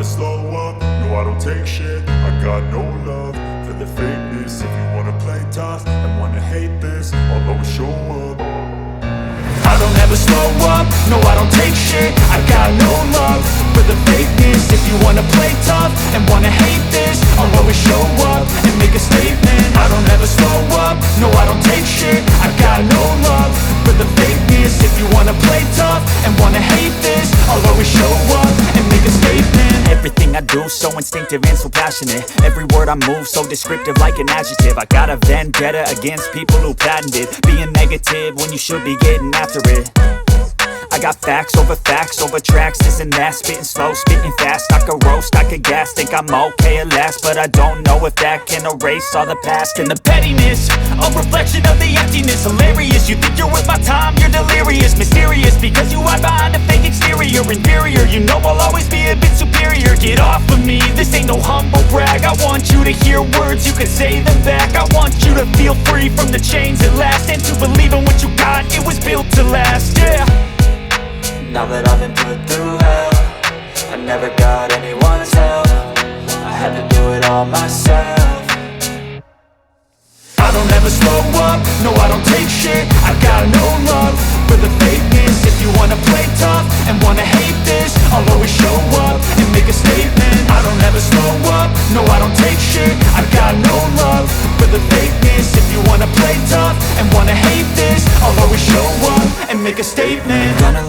slow up, no I don't take shit. I got no love for the fakeness. If you wanna play tough and wanna hate this, I'll always show up. I don't ever slow up, no I don't take shit. I got no love for the fakeness. If you wanna play tough and wanna hate this, I'll always show up and make a statement. I don't ever slow up, no I don't take shit. I got no love for the fakeness. If you wanna play tough and wanna hate this, I'll always show up and make a statement. Everything I do so instinctive and so passionate. Every word I move so descriptive like an adjective. I got a vendetta against people who patented being negative when you should be getting after it. I got facts over tracks, this and that. Spitting slow, spitting fast, I could roast, I could gas. Think I'm okay at last, but I don't know if that can erase all the past. And the pettiness, a reflection of the emptiness. Hilarious, you think you're worth my time, you're delirious. Mysterious, because you hide behind a fake exterior. Inferior, you know I'll always be a bit superior. Get off of me, this ain't no humble brag. I want you to hear words, you can say them back. I want you to feel free from the chains at last, and to believe in what you got, it was built to last, yeah. Now that I've been put through hell, I never got anyone's help. I had to do it all myself. I don't ever slow up, no I don't take shit. I got no love for the fakeness. If you wanna play tough and wanna hate this, I'll always show up and make a statement. I don't ever slow up, no I don't take shit. I got no love for the fakeness. If you wanna play tough and wanna hate this, I'll always show up and make a statement. Gonna